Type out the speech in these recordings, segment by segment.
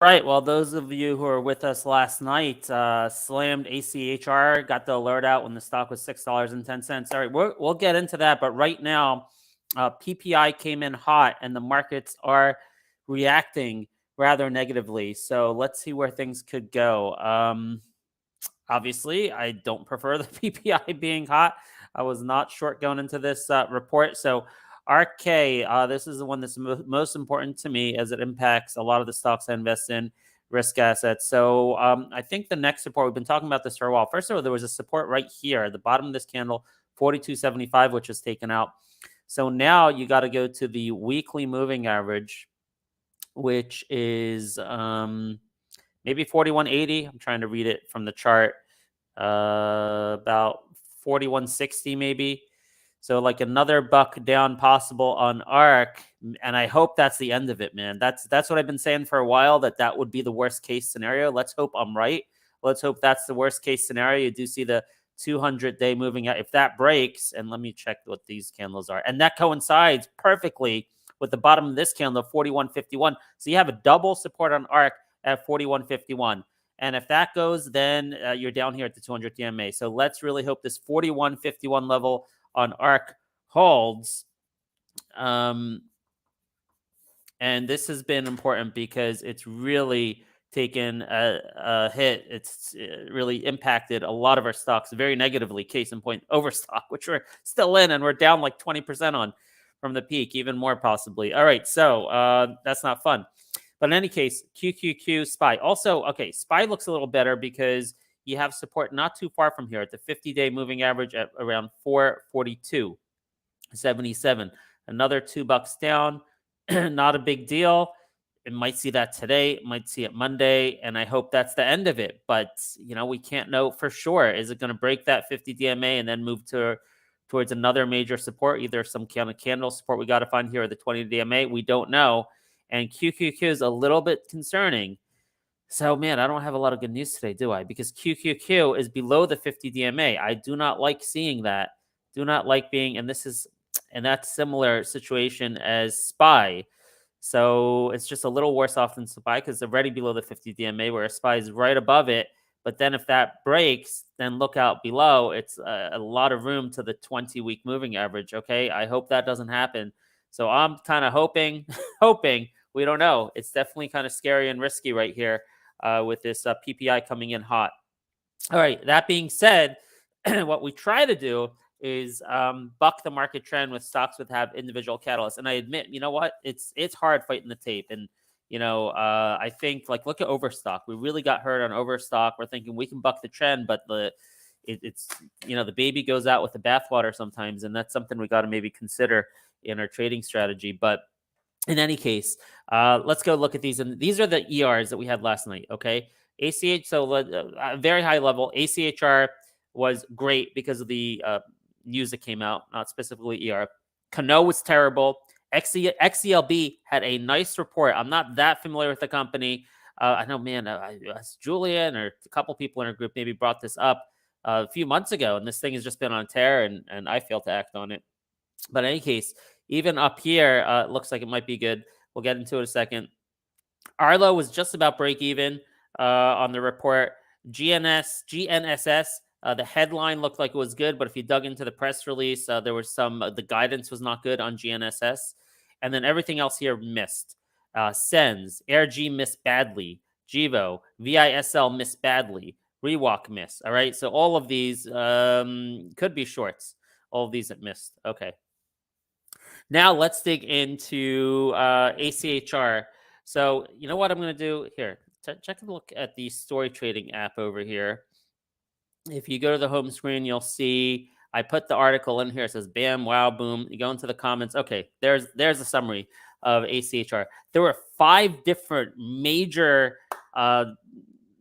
Right. Well, those of you who were with us last night slammed ACHR, got the alert out when the stock was $6.10. All right, we'll get into that. But right now, PPI came in hot and the markets are reacting rather negatively. So let's see where things could go. Obviously, I don't prefer the PPI being hot. I was not short going into this report. So RK, this is the one that's most important to me as it impacts a lot of the stocks I invest in, risk assets. So I think the next support, we've been talking about this for a while. First of all, there was a support right here at the bottom of this candle, 42.75, which was taken out. So now you got to go to the weekly moving average, which is maybe 41.80. I'm trying to read it from the chart. About 41.60 maybe. So like another buck down possible on ARK, and I hope that's the end of it, man. That's what I've been saying for a while, that would be the worst case scenario. Let's hope I'm right. Let's hope that's the worst case scenario. You do see the 200-day moving out. If that breaks, and let me check what these candles are, and that coincides perfectly with the bottom of this candle, 41.51. So you have a double support on ARK at 41.51. And if that goes, then you're down here at the 200 DMA. So let's really hope this 41.51 level on ARK holds. And this has been important because it's really taken a hit. It's really impacted a lot of our stocks very negatively. Case in point, Overstock, which we're still in, and we're down like 20% on from the peak, even more possibly. All right, so that's not fun. But in any case, QQQ, SPY. Also, okay, SPY looks a little better because you have support not too far from here at the 50-day moving average at around 442.77. Another $2 down. Not a big deal. It might see that today, it might see it Monday, and I hope that's the end of it. But, we can't know for sure. Is it going to break that 50 DMA and then move towards another major support, either some kind of candle support we got to find here or the 20 DMA? We don't know. And QQQ is a little bit concerning. So, man, I don't have a lot of good news today, do I? Because QQQ is below the 50 DMA. I do not like seeing that. Do not like being, and that's similar situation as SPY. So it's just a little worse off than SPY because it's already below the 50 DMA, where SPY is right above it. But then if that breaks, then look out below. It's a lot of room to the 20-week moving average, okay? I hope that doesn't happen. So I'm kind of hoping, we don't know. It's definitely kind of scary and risky right here with this PPI coming in hot. All right, that being said, what we try to do is buck the market trend with stocks that have individual catalysts. And I admit, you know what? It's hard fighting the tape. And, I think, look at Overstock. We really got hurt on Overstock. We're thinking we can buck the trend, but it's the baby goes out with the bathwater sometimes. And that's something we got to maybe consider in our trading strategy. But in any case, let's go look at these. And these are the ERs that we had last night, okay? Very high level. ACHR was great because of the news that came out, not specifically ER. Cano was terrible. XCLB had a nice report. I'm not that familiar with the company. I know, man, Julian or a couple people in our group maybe brought this up a few months ago, and this thing has just been on tear, and I failed to act on it. But in any case, even up here, it looks like it might be good. We'll get into it in a second. Arlo was just about break even on the report. GNSS, the headline looked like it was good, but if you dug into the press release, there was the guidance was not good on GNSS. And then everything else here missed. Sens, AirG missed badly. Gevo, VISL missed badly. Rewalk missed. All right, so all of these could be shorts. All of these that missed. Okay. Now let's dig into ACHR. So you know what I'm going to do here? Check a look at the story trading app over here. If you go to the home screen, you'll see I put the article in here. It says bam, wow, boom. You go into the comments. Okay, there's a summary of ACHR. There were 5 different major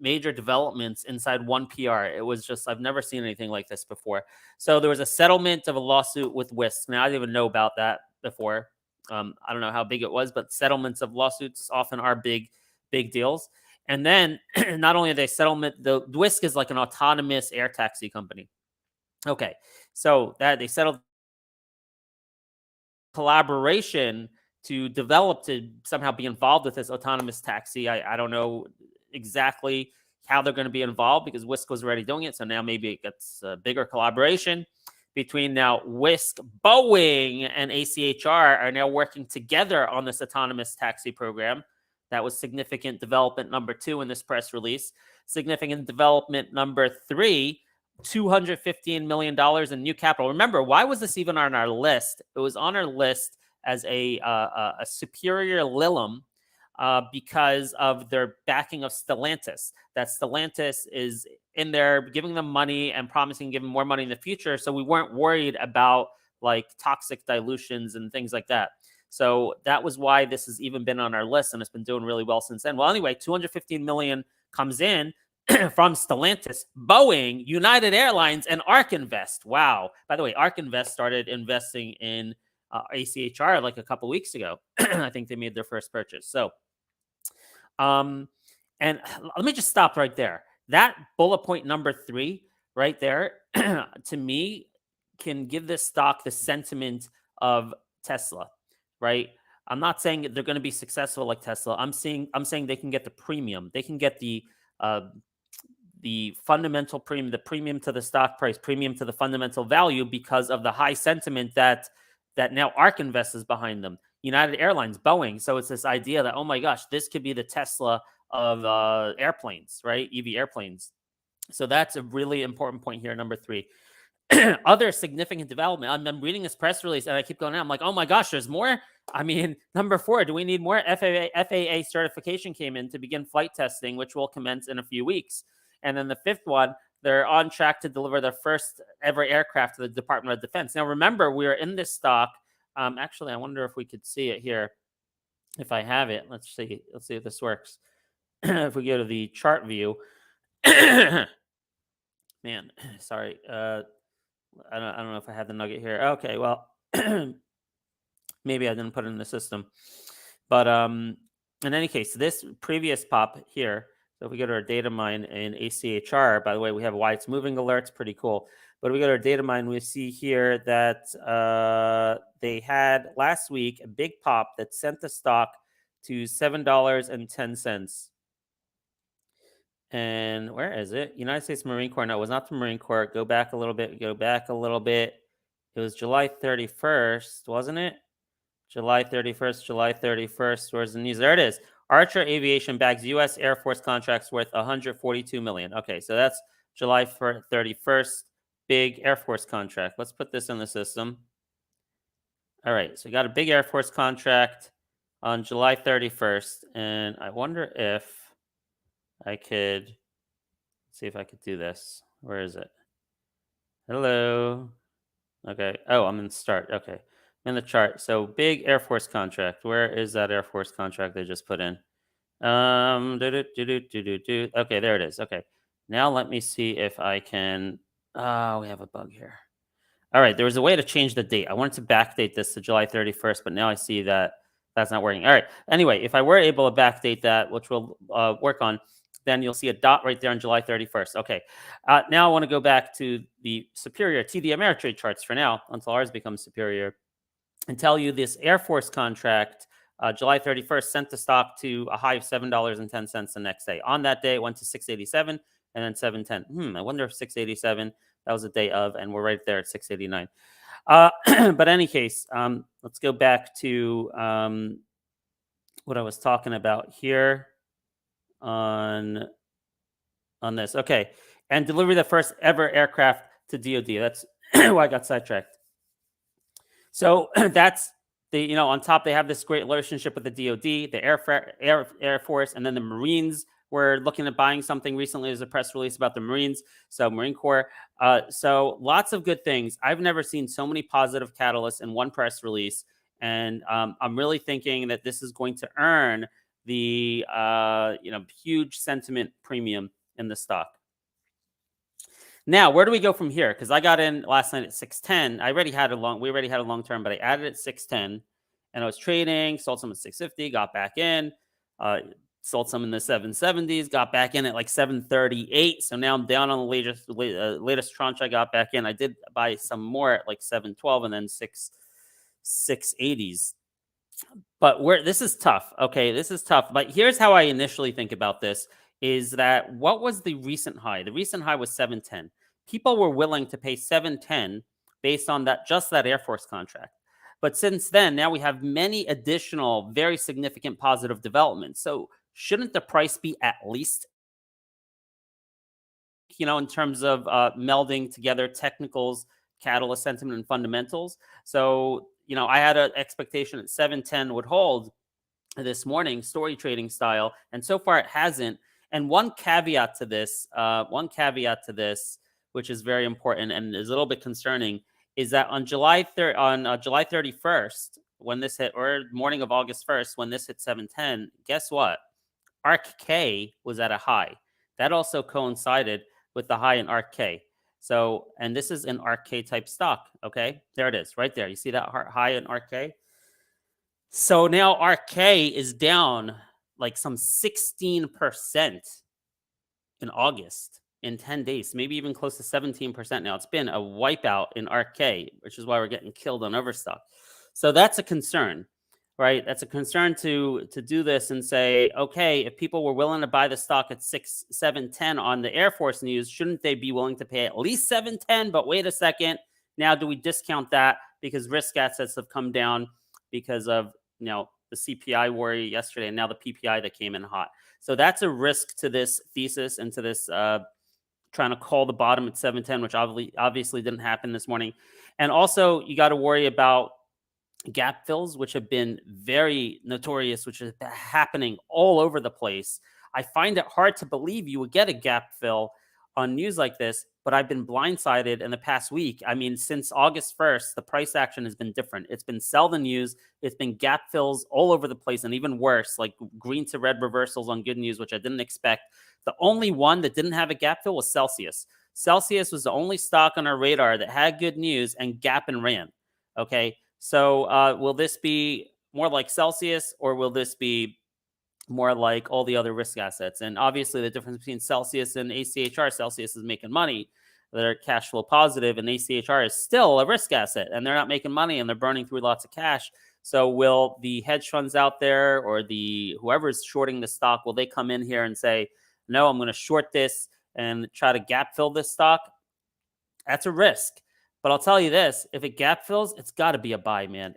developments inside one PR. It was just, I've never seen anything like this before. So there was a settlement of a lawsuit with Whisk. Now, I didn't even know about that before. I don't know how big it was, but settlements of lawsuits often are big deals. And then not only are they settlement, the Whisk is like an autonomous air taxi company. Okay, so that they settled collaboration to develop to somehow be involved with this autonomous taxi. I don't know exactly how they're going to be involved because Wisk was already doing it. So now maybe it gets a bigger collaboration between now Wisk, Boeing, and ACHR are now working together on this autonomous taxi program. That was significant development number 2 in this press release. Significant development number 3, $215 million in new capital. Remember, why was this even on our list? It was on our list as a superior Lilium because of their backing of Stellantis. That Stellantis is in there giving them money and promising to give them more money in the future. So we weren't worried about like toxic dilutions and things like that. So that was why this has even been on our list, and it's been doing really well since then. Well, anyway, $215 million comes in from Stellantis, Boeing, United Airlines, and ARK Invest. Wow. By the way, ARK Invest started investing in ACHR like a couple weeks ago. I think they made their first purchase. So, and let me just stop right there. That bullet point number 3 right there, to me, can give this stock the sentiment of Tesla, right? I'm not saying they're going to be successful like Tesla. I'm saying they can get the premium. They can get the fundamental premium, the premium to the stock price, premium to the fundamental value because of the high sentiment that now ARK Invest is behind them. United Airlines, Boeing. So it's this idea that, oh my gosh, this could be the Tesla of airplanes, right? EV airplanes. So that's a really important point here, number 3. Other significant development. I'm reading this press release and I keep going out. I'm like, oh my gosh, there's more. I mean, number 4, do we need more? FAA certification came in to begin flight testing, which will commence in a few weeks. And then the 5th one, they're on track to deliver their first ever aircraft to the Department of Defense. Now, remember, we are in this stock. Actually, I wonder if we could see it here. If I have it, let's see if this works. If we go to the chart view, man, sorry. I don't know if I had the nugget here. Okay, well, maybe I didn't put it in the system. But in any case, this previous pop here, so if we go to our data mine in ACHR, by the way, we have why it's moving alerts, pretty cool. But if we go to our data mine, we see here that they had last week a big pop that sent the stock to $7.10. And where is it? United States Marine Corps. No, it was not the Marine Corps. Go back a little bit. It was July 31st, wasn't it? July 31st. Where's the news? There it is. Archer Aviation bags U.S. Air Force contracts worth $142 million. Okay, so that's July 31st. Big Air Force contract. Let's put this in the system. All right, so we got a big Air Force contract on July 31st. And I wonder if I could see if I could do this. Where is it? Hello. Okay. Oh, I'm in start. Okay. I'm in the chart. So big Air Force contract. Where is that Air Force contract they just put in? Okay, there it is. Okay. Now let me see if I can. Oh, we have a bug here. All right. There was a way to change the date. I wanted to backdate this to July 31st, but now I see that that's not working. All right. Anyway, if I were able to backdate that, which we'll work on, then you'll see a dot right there on July 31st. Okay. Now I want to go back to the superior TD Ameritrade charts for now until ours becomes superior and tell you this Air Force contract, July 31st, sent the stock to a high of $7.10 the next day. On that day, it went to 687 and then 710. I wonder if 687, that was the day of, and we're right there at 689. But in any case, let's go back to what I was talking about here on this. Okay. And deliver the first ever aircraft to DoD. That's why I got sidetracked. So that's the, on top, they have this great relationship with the DoD, the Air Force, and then the Marines. We're looking at buying something recently. There's a press release about the Marines, so Marine Corps. So lots of good things. I've never seen so many positive catalysts in one press release. And I'm really thinking that this is going to earn the huge sentiment premium in the stock. Now, where do we go from here? Because I got in last night at 610. We already had a long term, but I added at 610, and I was trading. Sold some at 650, got back in. Sold some in the 770s, got back in at like 738. So now I'm down on the latest tranche I got back in. I did buy some more at like 712 and then 680s. But this is tough. Okay, this is tough. But here's how I initially think about this: is that what was the recent high? The recent high was 710. People were willing to pay 710 based on that, just that Air Force contract. But since then, now we have many additional very significant positive developments. So shouldn't the price be at least, in terms of melding together technicals, catalyst sentiment, and fundamentals? So, I had an expectation that 710 would hold this morning, story trading style, and so far it hasn't. And one caveat to this, which is very important and is a little bit concerning, is that on July 31st, when this hit, or morning of August 1st, when this hit 710, guess what? ARK K was at a high. That also coincided with the high in ARK K. So, and this is an ARK K type stock. Okay, there it is, right there. You see that high in ARK K? So now RK is down like some 16% in August in 10 days, maybe even close to 17% now. It's been a wipeout in RK, which is why we're getting killed on Overstock. So that's a concern, right? That's a concern to do this and say, okay, if people were willing to buy the stock at 710 on the Air Force news, shouldn't they be willing to pay at least 710? But wait a second, now do we discount that because risk assets have come down because of the CPI worry yesterday, and now the PPI that came in hot. So that's a risk to this thesis and to this trying to call the bottom at 710, which obviously didn't happen this morning. And also, you got to worry about gap fills, which have been very notorious, which is happening all over the place. I find it hard to believe you would get a gap fill on news like this, but I've been blindsided in the past week. I mean, since August 1st, the price action has been different. It's been sell the news, it's been gap fills all over the place, and even worse, like green to red reversals on good news, which I didn't expect. The only one that didn't have a gap fill was Celsius. Celsius was the only stock on our radar that had good news and gap and ran. Okay. So will this be more like Celsius, or will this be more like all the other risk assets? And obviously, the difference between Celsius and ACHR: Celsius is making money, they're cash flow positive, and ACHR is still a risk asset, and they're not making money, and they're burning through lots of cash. So will the hedge funds out there, or whoever's shorting the stock, will they come in here and say, no, I'm going to short this and try to gap fill this stock? That's a risk. But I'll tell you this: if it gap fills, it's got to be a buy, man.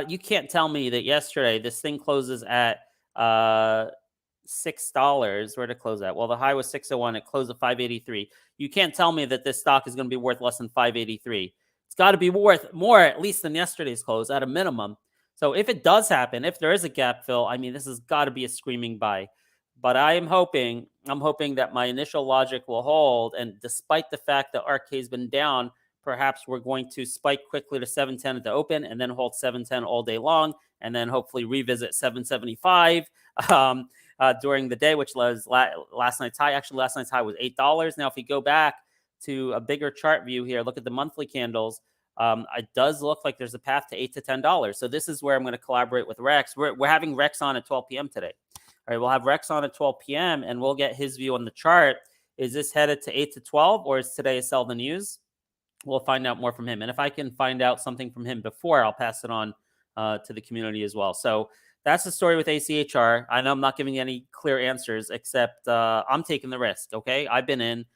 You can't tell me that yesterday this thing closes at $6. Where did it close at? Well, the high was 601. It closed at 583. You can't tell me that this stock is going to be worth less than 583. It's got to be worth more, at least, than yesterday's close at a minimum. So if it does happen, if there is a gap fill, I mean, this has got to be a screaming buy. But I'm hoping that my initial logic will hold. And despite the fact that RK has been down, perhaps we're going to spike quickly to 710 at the open and then hold 710 all day long, and then hopefully revisit 775 during the day, which was last night's high. Actually, last night's high was $8. Now, if you go back to a bigger chart view here, look at the monthly candles. It does look like there's a path to $8 to $10. So this is where I'm going to collaborate with Rex. We're having Rex on at 12 p.m. today. All right, we'll have Rex on at 12 p.m. and we'll get his view on the chart. Is this headed to 8 to 12, or is today a sell the news? We'll find out more from him. And if I can find out something from him before, I'll pass it on to the community as well. So that's the story with ACHR. I know I'm not giving you any clear answers, except I'm taking the risk. Okay, I've been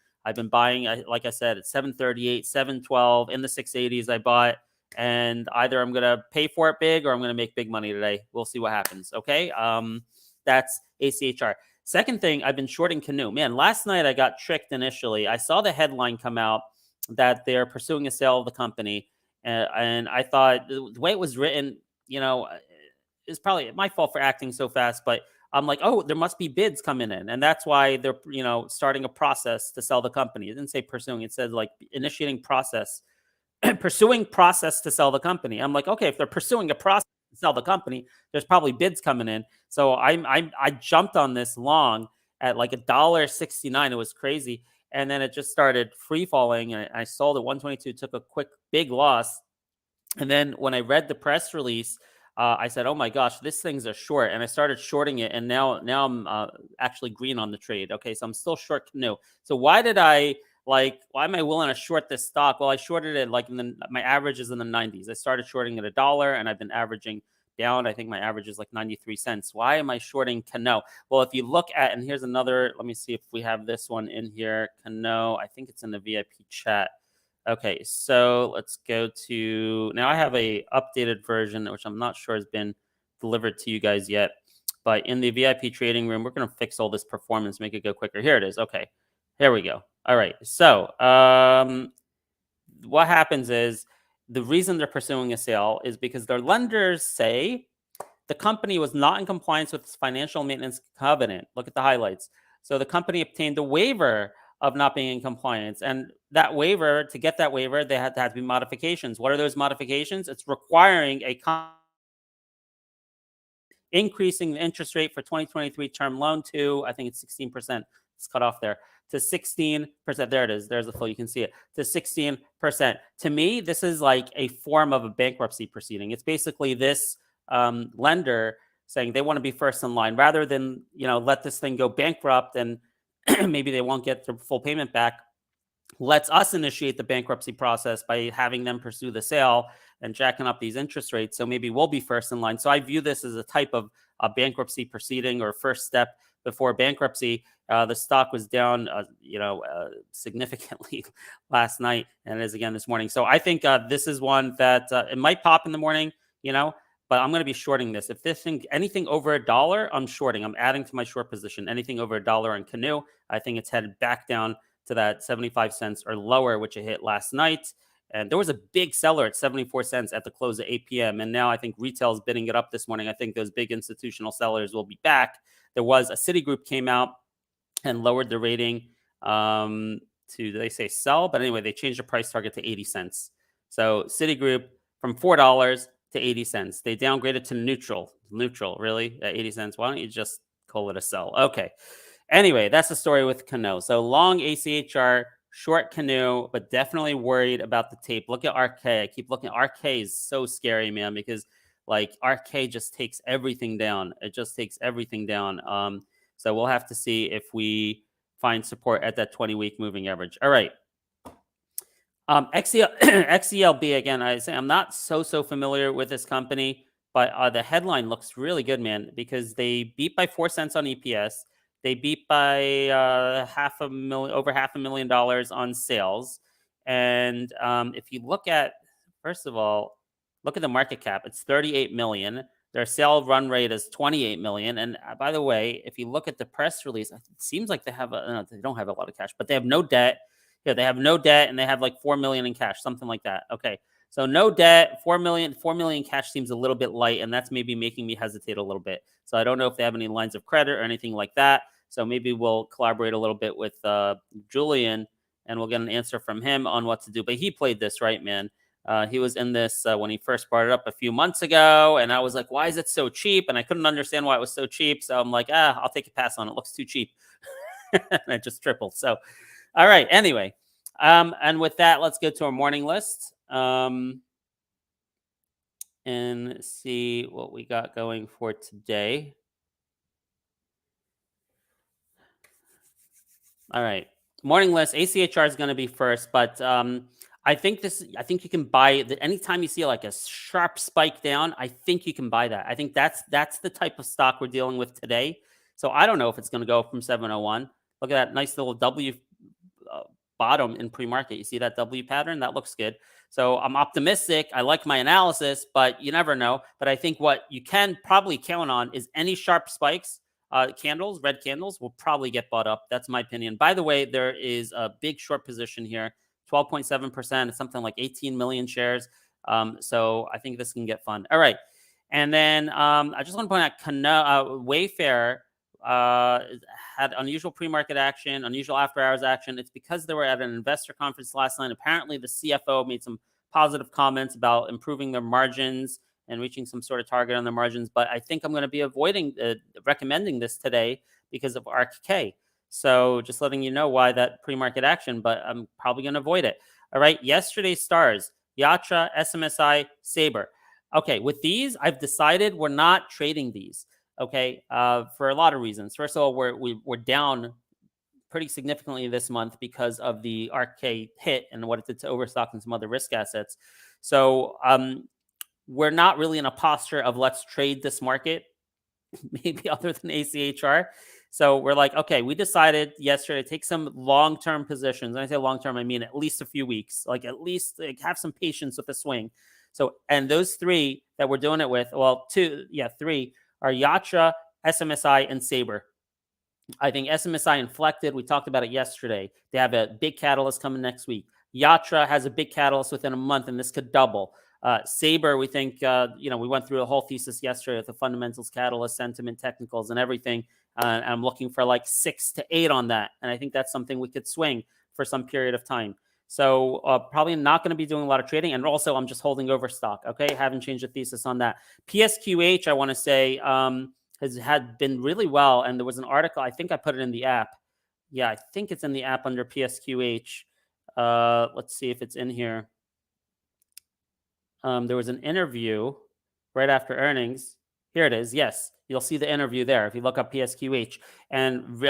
buying, like I said, at 738, 712, in the 680s I bought. And either I'm going to pay for it big, or I'm going to make big money today. We'll see what happens. Okay. That's ACHR. Second thing, I've been shorting Canoe. Man, last night I got tricked initially. I saw the headline come out that they're pursuing a sale of the company. And I thought the way it was written, it's probably my fault for acting so fast, but I'm like, oh, there must be bids coming in. And that's why they're, starting a process to sell the company. It didn't say pursuing. It said like initiating process, pursuing process to sell the company. I'm like, okay, if they're pursuing a process to sell the company, there's probably bids coming in. So I jumped on this long at like $1.69. It was crazy. And then it just started free falling. And I sold at 122, took a quick, big loss. And then when I read the press release, I said, oh my gosh, this thing's a short. And I started shorting it. And now I'm actually green on the trade. Okay, so I'm still short Canoe. So why am I willing to short this stock? Well, I shorted it like my average is in the 90s. I started shorting at $1 and I've been averaging down. I think my average is like 93 cents. Why am I shorting Cano? Well, if you look at, and here's another, let me see if we have this one in here. Cano, I think it's in the VIP chat. Okay, so let's go to, now I have a updated version, which I'm not sure has been delivered to you guys yet. But in the VIP trading room, we're going to fix all this performance, make it go quicker. Here it is. Okay, here we go. All right, so what happens is the reason they're pursuing a sale is because their lenders say the company was not in compliance with its financial maintenance covenant. Look at the highlights. So the company obtained a waiver of not being in compliance. And that waiver, to get that waiver, they had to have to be modifications. What are those modifications? It's requiring a increasing the interest rate for 2023 term loan to, I think it's 16%. It's cut off there to 16%. There it is. There's the flow. You can see it to 16%. To me, this is like a form of a bankruptcy proceeding. It's basically this lender saying they want to be first in line rather than, let this thing go bankrupt and maybe they won't get the full payment back. Lets us initiate the bankruptcy process by having them pursue the sale and jacking up these interest rates. So maybe we'll be first in line. So I view this as a type of a bankruptcy proceeding or first step before bankruptcy. The stock was down, significantly last night, and it is again this morning. So I think this is one that it might pop in the morning, but I'm going to be shorting this. If this thing, anything over $1, I'm shorting. I'm adding to my short position. Anything over $1 on Cano, I think it's headed back down to that 75 cents or lower, which it hit last night. And there was a big seller at 74 cents at the close of 8 p.m. And now I think retail is bidding it up this morning. I think those big institutional sellers will be back. There was a Citigroup came out and lowered the rating to, they say sell, but anyway, they changed the price target to 80 cents. So Citigroup from $4 to 80 cents. They downgraded to neutral, really, at 80 cents. Why don't you just call it a sell? Okay. Anyway, that's the story with Cano. So long ACHR, short Cano, but definitely worried about the tape. Look at RK. I keep looking. RK is so scary, man, because like RK just takes everything down. It just takes everything down. So we'll have to see if we find support at that 20-week moving average. All right. XELB, again, I say I'm not so familiar with this company, but the headline looks really good, man, because they beat by 4 cents on EPS. They beat by over $500,000 on sales. And if you look at, first of all, look at the market cap. It's 38 million. Their sale run rate is 28 million. And by the way, if you look at the press release, it seems like they don't have a lot of cash, but they have no debt. Yeah, they have no debt and they have like 4 million in cash, something like that. Okay. So no debt, 4 million cash seems a little bit light, and that's maybe making me hesitate a little bit. So I don't know if they have any lines of credit or anything like that. So maybe we'll collaborate a little bit with Julian, and we'll get an answer from him on what to do. But he played this right, man. He was in this when he first brought it up a few months ago, and I was like, why is it so cheap? And I couldn't understand why it was so cheap. So I'm like, I'll take a pass on it. It looks too cheap. And it just tripled. So, all right. Anyway, and with that, let's go to our morning list. And see what we got going for today. All right. Morning list. ACHR is going to be first, but I think you can buy that anytime you see like a sharp spike down. I think you can buy that. I think that's the type of stock we're dealing with today. So I don't know if it's going to go from 701. Look at that nice little W bottom in pre-market. You see that W pattern? That looks good. So I'm optimistic. I like my analysis, but you never know. But I think what you can probably count on is any sharp spikes, red candles will probably get bought up. That's my opinion. By the way, there is a big short position here, 12.7%. It's something like 18 million shares. So I think this can get fun. All right. And then I just want to point out Wayfair had unusual pre-market action, unusual after-hours action. It's because they were at an investor conference last night. Apparently, the CFO made some positive comments about improving their margins and reaching some sort of target on their margins. But I think I'm going to be recommending this today because of RK. So just letting you know why that pre-market action, but I'm probably going to avoid it. All right. Yesterday's stars, Yatra, SMSI, Sabre. Okay. With these, I've decided we're not trading these. Okay, for a lot of reasons. First of all, we're down pretty significantly this month because of the RK hit and what it did to Overstock and some other risk assets. So we're not really in a posture of let's trade this market, maybe other than ACHR. So we're like, okay, we decided yesterday to take some long-term positions. And I say long-term, I mean at least a few weeks, like at least have some patience with the swing. So, and those three that we're doing it with, well, three are Yatra, SMSI, and Sabre. I think SMSI inflected. We talked about it yesterday. They have a big catalyst coming next week. Yatra has a big catalyst within a month, and this could double. Sabre, we think, we went through a whole thesis yesterday with the fundamentals, catalyst, sentiment, technicals, and everything. And I'm looking for like 6 to 8 on that. And I think that's something we could swing for some period of time. So probably not going to be doing a lot of trading. And also, I'm just holding over stock. Okay. Haven't changed the thesis on that. PSQH, I want to say, had been really well. And there was an article, I think I put it in the app. Yeah, I think it's in the app under PSQH. Let's see if it's in here. There was an interview right after earnings. Here it is. Yes, you'll see the interview there if you look up PSQH. And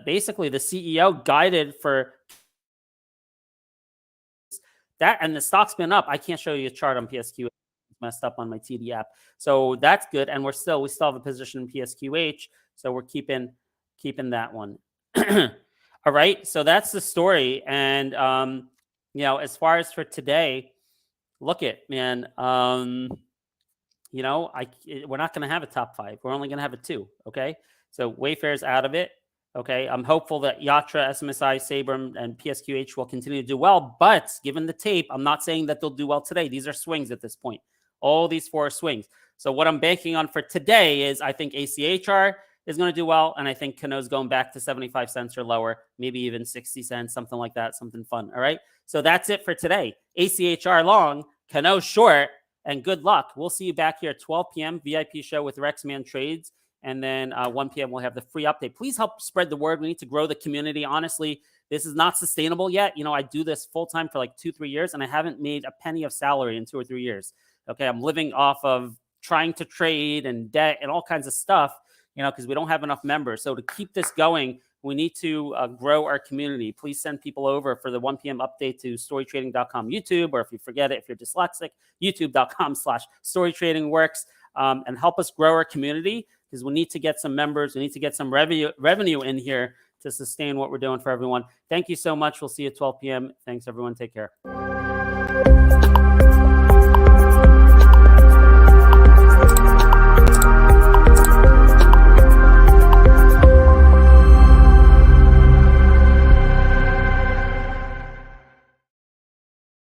basically, the CEO guided for that, and the stock's been up. I can't show you a chart on PSQH. It's messed up on my TD app. So that's good. And we still have a position in PSQH. So we're keeping that one. All right. So that's the story. And, as far as for today, look it, man. We're not going to have a top 5. We're only going to have a 2. Okay. So Wayfair's out of it. Okay. I'm hopeful that Yatra, SMSI, Sabre, and PSQH will continue to do well. But given the tape, I'm not saying that they'll do well today. These are swings at this point. All these 4 are swings. So what I'm banking on for today is I think ACHR is going to do well. And I think Cano's going back to 75 cents or lower, maybe even 60 cents, something like that, something fun. All right. So that's it for today. ACHR long, Cano short, and good luck. We'll see you back here at 12 p.m. VIP show with Rexman Trades. And then 1 p.m. we'll have the free update. Please help spread the word. We need to grow the community. Honestly, this is not sustainable yet. I do this full time for like 2-3 years, and I haven't made a penny of salary in 2 or 3 years. Okay. I'm living off of trying to trade and debt and all kinds of stuff, because we don't have enough members. So to keep this going, we need to grow our community. Please send people over for the 1 p.m. update to storytrading.com YouTube, or if you forget it, if you're dyslexic, youtube.com/storytrading works, and help us grow our community, because we need to get some members. We need to get some revenue in here to sustain what we're doing for everyone. Thank you so much. We'll see you at 12 p.m. Thanks, everyone. Take care.